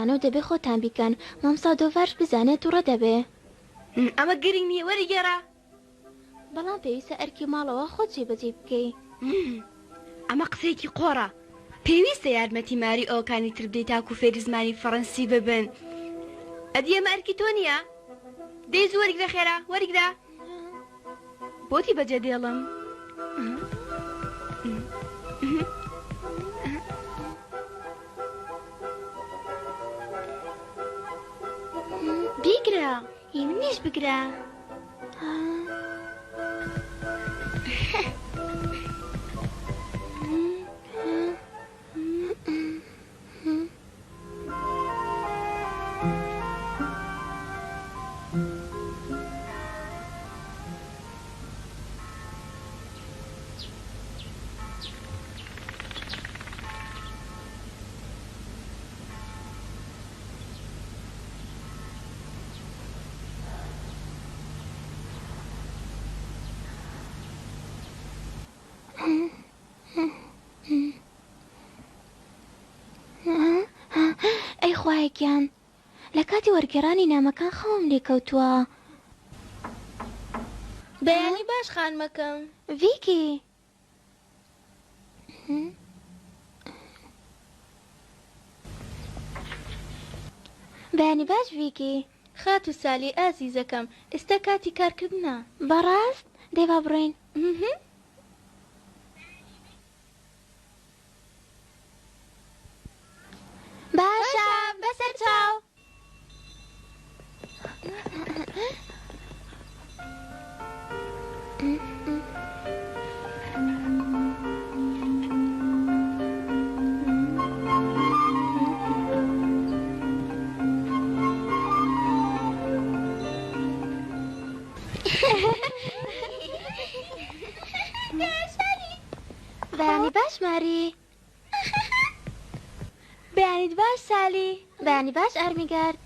و دەبێ خۆتان بیکەن مامسا دۆڤەرش بزانێت و ڕەدەبێ ئەمە گرنگ نییە وەریگەڕە بەڵام پێویستە ئەرکی ماڵەوە خۆت جێبەجێ بکەی ئەمە قسەیەکی قۆڕە پێویستە یارمەتی ماری ئەوکانی تر بدەیت تاکو فێری زمانی فەڕەنسی ببن ئەدی ئەمە ئەرکی تۆ نییە دەی زوو وەرگرە خێرا وەرگرە بۆتی بەجێ دێڵم بیگرە هی منیش بگرە ئەی خوایەکیان لە کاتی وەرگێڕانی نامەکان خەوم لێکەوتووە بەیانی باش خانمەکەم ڤیکی بەیانی باش ڤیکی خات و سالی ئازیزەکەم ئێستا کاتی کارکردنە بەڕاست دێوا بڕۆین باشە بەسەر چاو بەیانی باش ماری بەیانیت باش سالی بەیانی باش ئەرمیگارد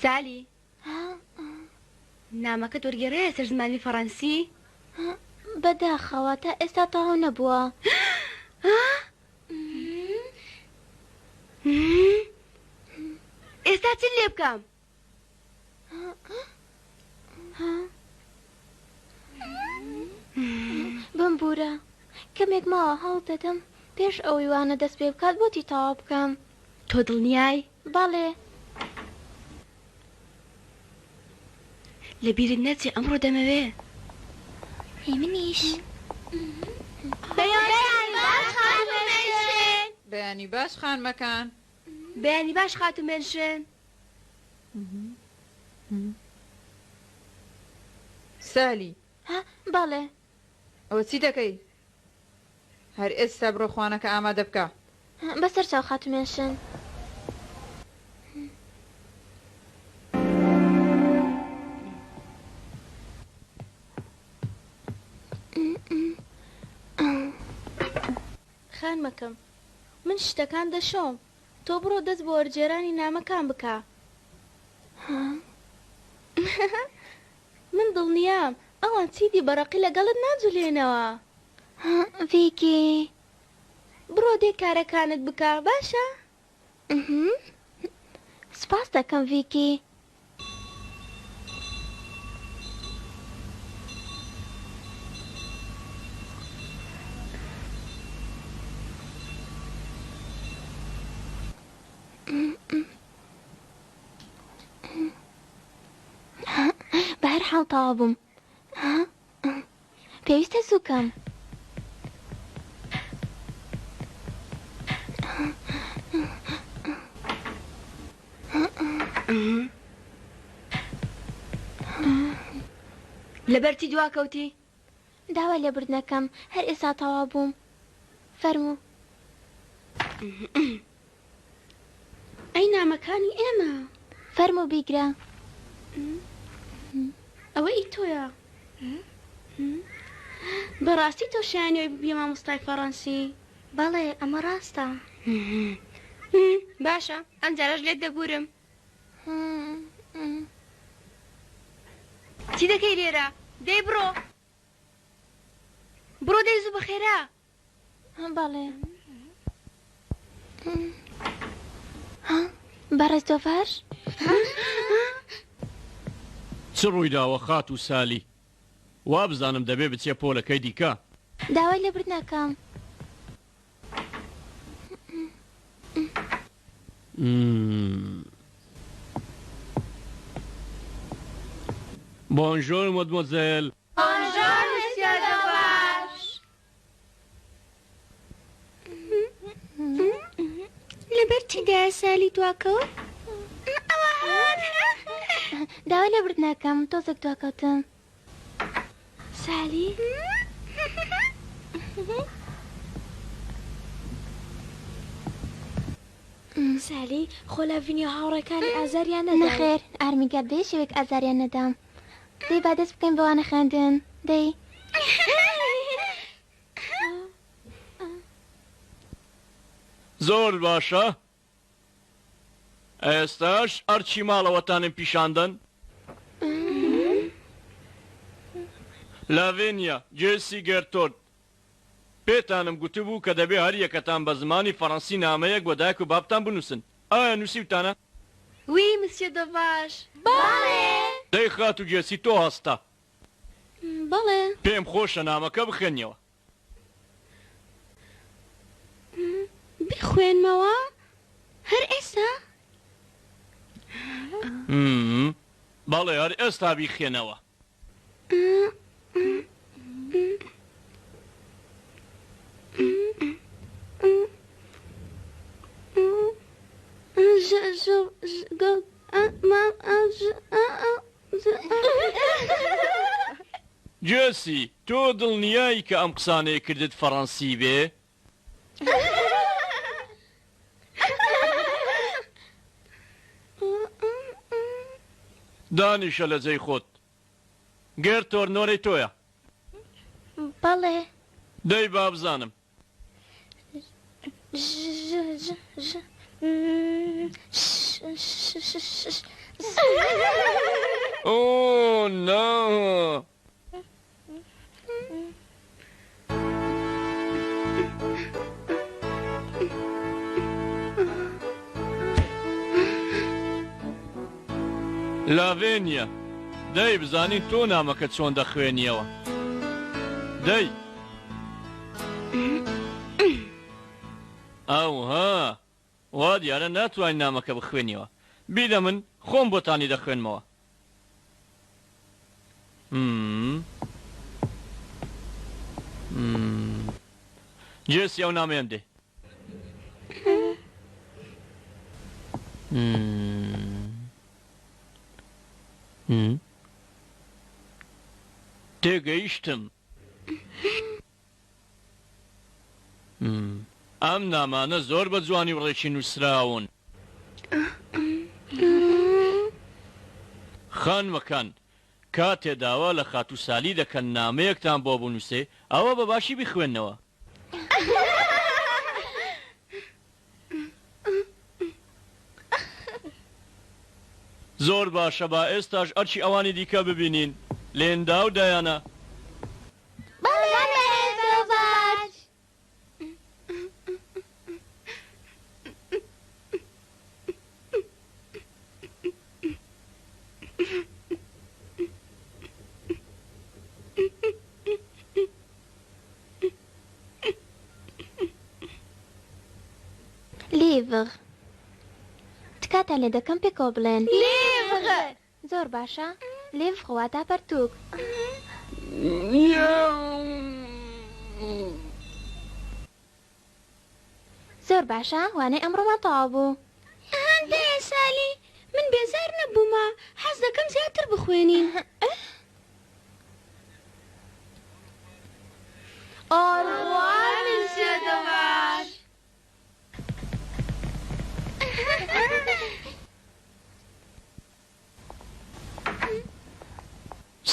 سالی نامەکەت وەرگێڕەیە سەر زمانی فەڕەنسی بەداخەوە تا ئێستا تەواو نەبووە ئێستا چ لێ بکەم بمبورە کەمێک ماوە هەڵ دەدەم پێش ئەوەی وانە دەست پێ بکات بۆتی تەواو بکەم تۆ دڵنیای بەڵێ لەبیرت نەچێ ئەمڕۆ دەمەوێ منیش بەیانی باش خانمەکان بەیانی باش خاتومێنشن سالی بەڵێ ئەوە چی دەکەی هەر ئێستا بڕۆ خوانەکە ئامادە بکە بەسەر چاو خاتومێنشن خانمەکەم من شتەکان دەشۆم تۆ بڕۆ دەست بۆ وەرجێرانی نامەکان بکە من دڵنیام ئەوان چیدی بەڕەقی لەگەڵت ناجولێنەوە ڤیکی بڕۆ دێ کارەکانت بکە باشە سپاس دەکەم ڤیکی بەهەر حاڵ تەواو بووم پێویستە زووکەم لەبەرتی دواکەوتی داوا لێبردنەکەم هەر ئێستا تەواو بووم فەرموو ئەی نامەکانی ئێمە فەرموو بیگرە ئەوە ئی تۆیە بەڕاستی تۆ شایانەوەی ببیە مامۆستای فەڕەنسی بەڵێ ئەمە ڕاستە باشە ئەمجارەش لێت دەبورم چی دەکەی لێرە؟ دەی بڕۆ بڕۆ دەی زوو بەخێرا. بەڵێ بەڕێز دۆڤاش چ ڕووی داوە خات و سالی؟ وا بزانم دەبێ بچێ پۆلەکەی دیکە. داوای لێبرد ناکەم. بۆنژۆر مەدمۆزێل. بۆنژۆر مسیۆ دۆڤاژ. لەبەر چیدایە سالی دواکەوت؟ داوای لێبرد ناکەم تۆزێک دواکەوتم. سالی سالی خۆ لە ڤینیۆ هاوڕێکانی ئازاریان نەدا. نەخێر ئارمیگە بێ شێوێک ئازاریان نەدام. دەی با دەست بکەین بەوانە خوێندن دەی زۆر باشە. ئێستاش ئەرچی ماڵەوەتانم پیشاندن. لاڤێنیا جێسی گێرتۆرد پێتانم گوتبوو کە دەبێ هەر یەکەتان بە زمانی فەڕەنسی نامەیەک بۆ دایک و بابتان بنووسن. ئایا نووسیوتانە؟ وی مسیۆ دۆڤاژ. بەڵێ دەی خات و جێسی تۆ هەستە. بەڵێ پێم خۆشە نامەکە بخوێنیەوە. بخوێنمەوە هەر ئێستا؟ بەڵێ هەر ئێستا بیخێنەوە. جێسی تۆ دڵنیایی کە ئەم قسانەیە کردت فەڕەنسی بێ؟ دانیشە لە جێی خۆت. گێرتۆر نۆرەی تۆیە. بەڵێ دەی با بزانم. ئۆ نا لاڤێنیا دەی بزانین تۆ نامەکە چۆن دەخوێنیەوە. دەی ئەوها وا دیارە ناتوانین نامەکە بخوێنیەوە. بیدە من خۆم بۆتانی دەخوێنمەوە. جێسی ئەو نامەیەم دێ. تێگەیشتم. ئەم نامانە زۆر بە جوانی و ڕێکی نووسراون. خانمەکان کاتێ داوا لە خات و سالی دەکەن نامەیەکتان بۆ بنووسێ ئەوە بە باشی بخوێننەوە. زۆر باشە با ئێستاش ئەرچی ئەوانی دیکە ببینین. لێندا و دایانە. لیڤغ تکاتان لێ دەکەم پێکەوە بڵێن. لیڤغ زۆر باشە. لیڤغ واتە پەرتووک. زۆر باشە وانەی ئەمڕۆمان تەواو بوو. هەندەیە سالی من بێزار نەبوومە حەز دەکەم زیاتر بخوێنین. ئۆڕوا مسیۆ دۆڤاژ.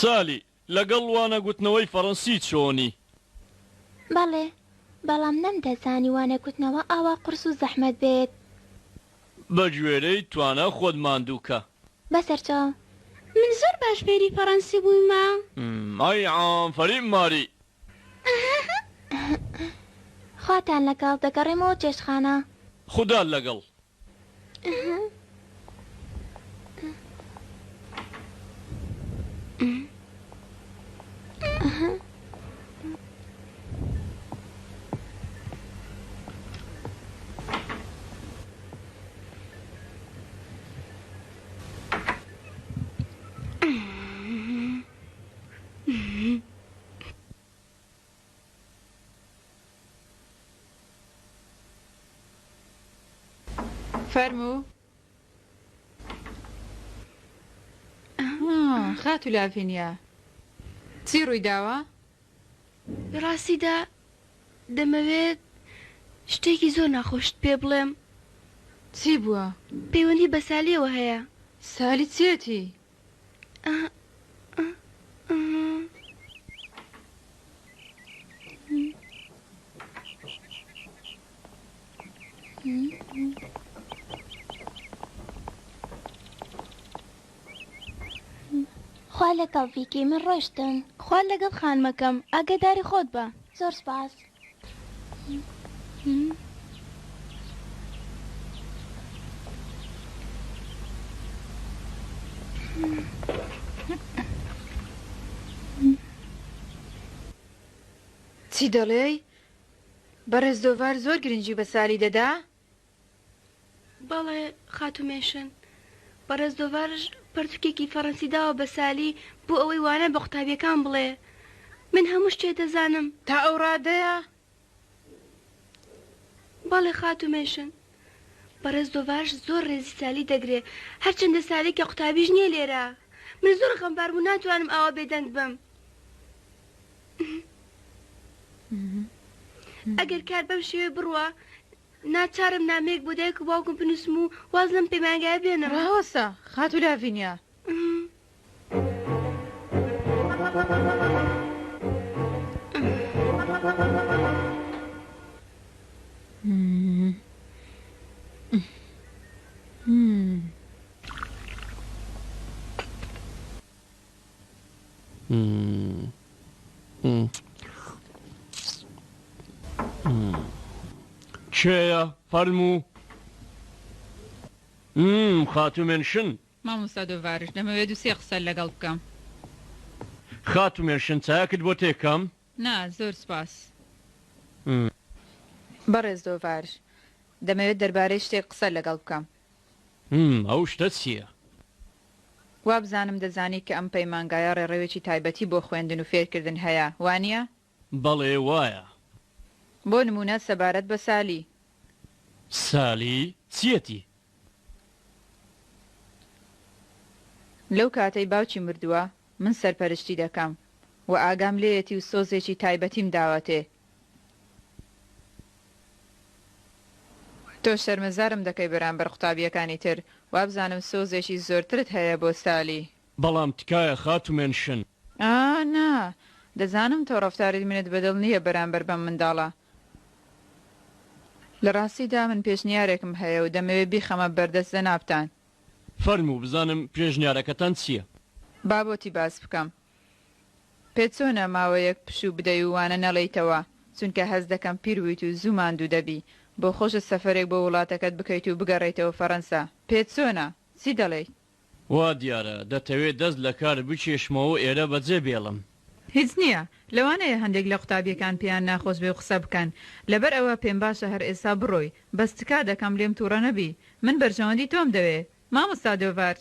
سالی لەگەڵ وانە گوتنەوەی فەڕەنسی چۆنی؟ بەڵێ بەڵام نەمدەزانی وانە گوتنەوە ئاوا قورس و زەحمەت بێت. بە گوێرەی توانە خۆت ماندووکە. بەسەرچاو من زۆر باش فێری فەڕەنسی بوویمە. ئای عام فەریب ماری خواتان لەگەڵ دەگەڕێمەوە چێشتخانە. خوددا لەگەڵ. فەرموو خاتو لافینیا چی ڕووی داوە؟ ڕاستیدا دەمەوێت شتێکی زۆر ناخۆشت پێ بڵێم. چی بووە؟ پەیوەندی بە سالیەوە هەیە. سالی چێتی؟ خوا لەگەڵ ڤیکی من ڕۆیشتم. خوا لەگەڵ خانمەکەم ئاگاداری خۆت بە. زۆر سپاس. چی دەڵێی؟ بەڕێز دۆڤار زۆر گرنگی بە سالی دەدا؟ بەڵێ خاتومێشن، بەڕێز دۆڤارش پەرتوکێکی فەڕەنسی داوە بە سالی بۆ ئەوەی وانە بە قوتابیەکان بڵێ. من هەموو شتێ دەزانم. تا ئەو ڕادەیە؟ بەڵێ خاتومێشن، بەڕێز دۆڤارش زۆر ڕێزی سالی دەگرێ، هەرچەندە سالی کە قوتابیش نییە لێرە. من زۆر غەمبار بوو، ناتوانم ئاوا بێدەنگ بم. ئەگەر کار بەم شێوێ بڕوە ناچارم نامەیەک بۆ دایک و باوکم بنووسم و واز لەم پەیمانگایە بێنم. ڕاوەسە خاتو لافینیا. کێیە فەرموو؟ خاتومێنشن. مامۆستا دۆڤارش دەمەوێت دووسێ قسە لەگەڵ بکەم. خاتومێنشن چاکت بۆ تێکەم؟ نا زۆر سپاس. بەڕێز دۆڤارش دەمەوێت دەربارەی شتێک قسە لەگەڵ بکەم. ئەو شتە چییە؟ وا بزانم دەزانی کە ئەم پەیمانگایە ڕێڕەوێکی تایبەتی بۆ خوێندن و فێرکردن هەیە، وانە؟ بەڵێ وایە. بۆ نمونە سەبارەت بە سالی. سالی چیەتی؟ لەو کاتەی باوکی مردووە من سەرپەرشتی دەکەم و ئاگام لێیەتی و سۆزێکی تایبەتیم داوەتێ. تۆ شەرمەزارم دەکەی بەرامبەر قوتابیەکانی تر، وابزانم سۆزێکی زۆرترت هەیە بۆ سالی. بەڵام تکایە خاتومێنشن. نا دەزانم تۆ ڕەفتاری منت بەدڵ نییە بەرامبەر بەم منداڵە. لە ڕاستیدا من پێشنیارێکم هەیە و دەمەوێت بیخەمە بەردەست زەنابتان. فەرموو بزانم پێشنیارەکەتان چییە؟ بابۆتی باس بکەم. پێت چۆنە ماوەیەک پشوو بدەی و وانە نەڵێیتەوە، چونکە هەز دەکەم پیرویت و زوو ماندوو دەبی، بۆ خۆشە سەفەرێک بۆ وڵاتەکەت بکەیت و بگەڕێیتەوە فەڕەنسا. پێت چۆنە؟ چی دەڵێیت؟ وا دیارە دەتەوێت دەست لە کار بچێشمەوە ئێرە بەجێ بێڵم. هیچ نییە، لەوانەیە هەندێک لە قوتابیەکان پێیان ناخۆش بێ و قسە بکەن، لەبەر ئەوە پێم باشە هەر ئێستا بڕۆی، بەستکا دەکەم لێم تووڕە نەبی، من بەرژەوەندی تۆم دەوێ. مامۆستا دۆڤار.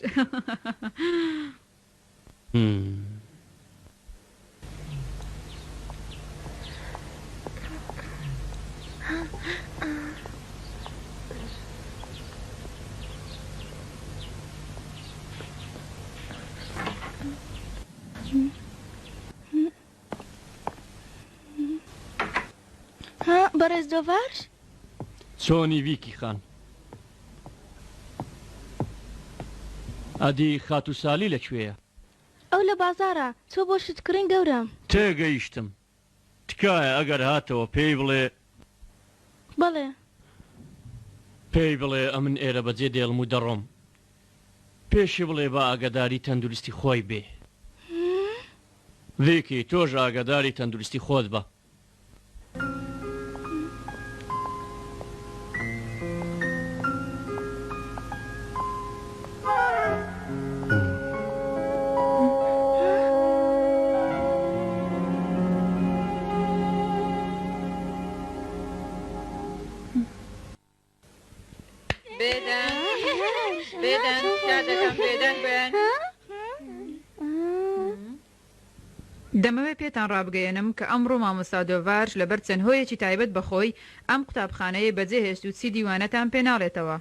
بەڕێز دۆڤارش؟ چۆنی ڤیکی خان؟ ئەدی خاتو سالی لەکوێیە؟ ئەو لە بازارە، تۆ بۆ شتکردن گەورم. تێگەیشتم. تکایە ئەگەر هاتەوە پێی بڵێ. بەڵێ. پێی بڵێ ئەمن ئێرە بەجێ دێڵم و دەڕۆم. پێشی بڵێ بە ئاگاداری تەندروستی خۆی بێ ڤێکی تۆش ئاگاداری تەندروستی خۆت بە بێدەن کاتەکەم بێدەنگ بێن دەمەوێت پێتان ڕابگەێنم کە ئەمڕۆ مامۆستا دۆڤارش لەبەر چەند هۆیەکی تایبەت بەخۆی ئەم قوتابخانەیە بەجێهێشت و چی دیوانەتان پێناڵێتەوە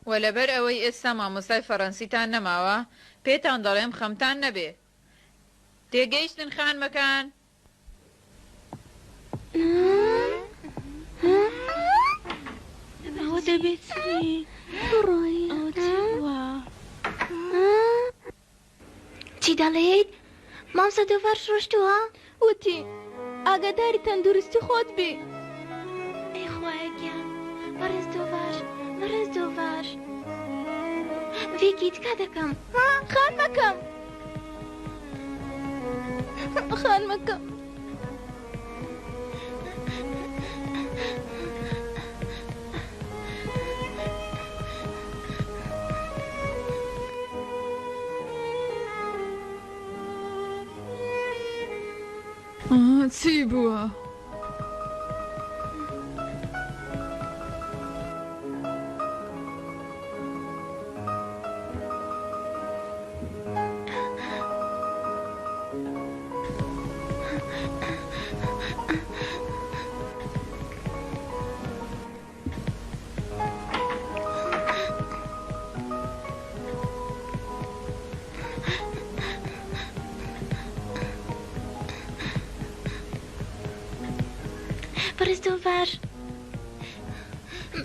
و لەبەر ئەوەی ئێستا مامۆستای فەڕەنسیتان نەماوە پێتان دەڵێم خەمتان نەبێ تێگەیشتن خانمەکان ئەوە دەبێت ڕۆی چی دەڵێیت؟ مامۆستا دۆڤارش ڕۆشتووە؟ وتی ئاگاداری تەندروستی خۆت بێ ئەی خوایە گیان بەڕێز دۆڤار بەڕێز دۆڤار ڤێکی تکا دەکەم خان مەکەم خان مەکەم چی بووە؟ بەڕێز دۆڤار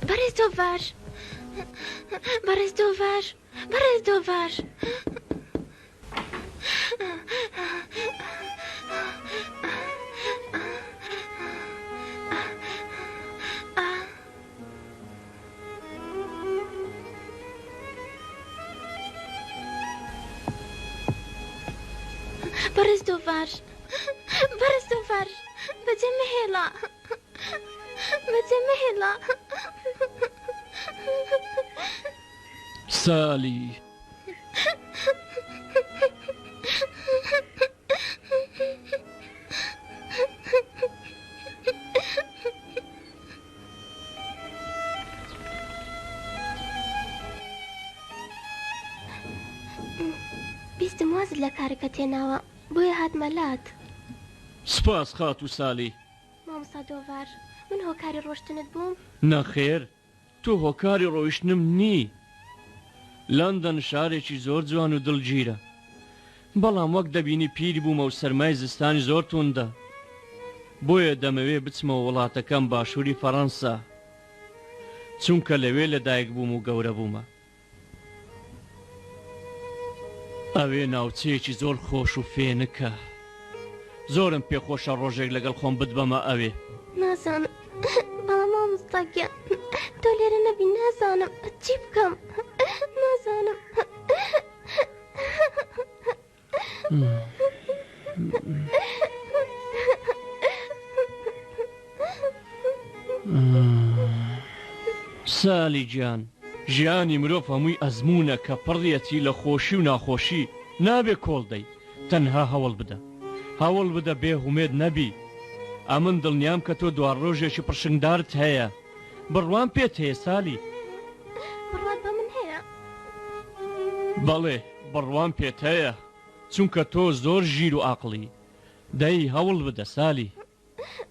بەڕێز دۆڤار بەڕێز دۆڤار بەڕێز دۆڤار بەڕێز دۆڤار بەڕێز دۆڤار بەجێ مەهێڵە بەجێ مەهێڵە سالی بیستم وازت لە کارەکە تێناوە بۆیە هاتمە لات سپاس خات و سالی مامۆستا دۆڤار من هۆکاری ڕۆشتنت بووم نەخێر تۆ هۆکاری ڕۆیشتنم نی لەندەن شارێکی زۆر جوان و دڵگیرە بەڵام وەک دەبینی پیری بوومە و سەرمای زستانی زۆر توندە بۆیە دەمەوێ بچمەوە وڵاتەکەم باشووری فەڕەنسا چونکە لەوێ لەدایک بووم و گەورە بوومە ئەوێ ناوچەیەکی زۆر خۆش و فێنکە زۆرم پێخۆشە ڕۆژێک لەگەڵ خۆم بتبەمە ئەوێ نازانم بەڵام مامۆستا گیان تۆ لێرە نەبی نازانم چی بکەم نازانم سالی گیان ژیانی مرۆڤ هەمووی ئەزمونە کە پڕیەتی لە خۆشی و ناخۆشی نابێ کۆڵدەی تەنها هەوڵ بدە هەوڵ بدە بێهومێد نەبی ئەمن دڵنیام کە تۆ دوار ڕۆژێکی پڕشنگدارت هەیە بڕوان پێت هەیە سالی بڕوات بە من هەیە بەڵێ بڕوان پێت هەیە چونکە تۆ زۆر ژیر و عاقڵی دەی هەوڵ بدە سالی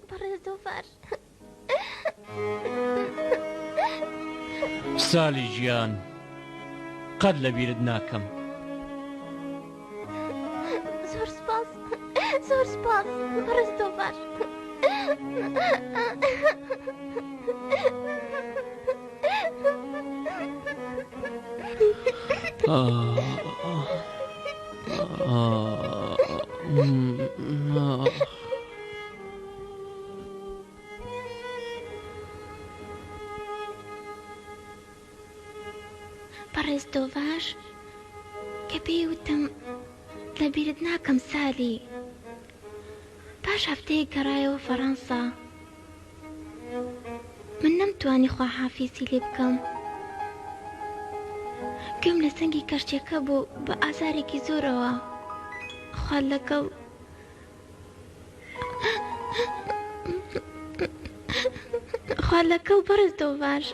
بەڕێز دۆڤار سالی ژیان قەت لەبیرت ناکەم زۆر سپاس زۆر سپاس بەڕێز دۆڤار بەڕێز دۆڤاژ کە پێیوتم لەبیرت ناکەم سالی پاش هەفتەیە گەڕایەوە فەڕەنسا من نەمتوانی خواحافیزی لێ بکەم گوێم لە سەنگی کەشتێکە بوو بە ئازارێکی زۆرەوە خوا لەگەڵ بەڕێز دۆڤاژ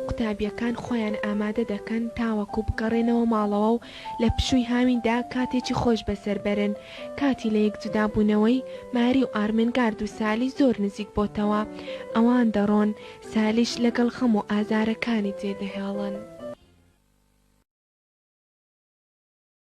قوتابیەکان خۆیان ئامادە دەکەن تاوەکو بگەڕێنەوە ماڵەوە و لە پشووی هاویندا کاتێکی خۆش بەسەر بەرن. کاتی لە یەک جودابوونەوەی ماری و ئارمنگارد و سالی زۆر نزیک بۆتەوە. ئەوان دەڕۆن، سالیش لەگەڵ خەم و ئازارەکانی جێدەهێڵن.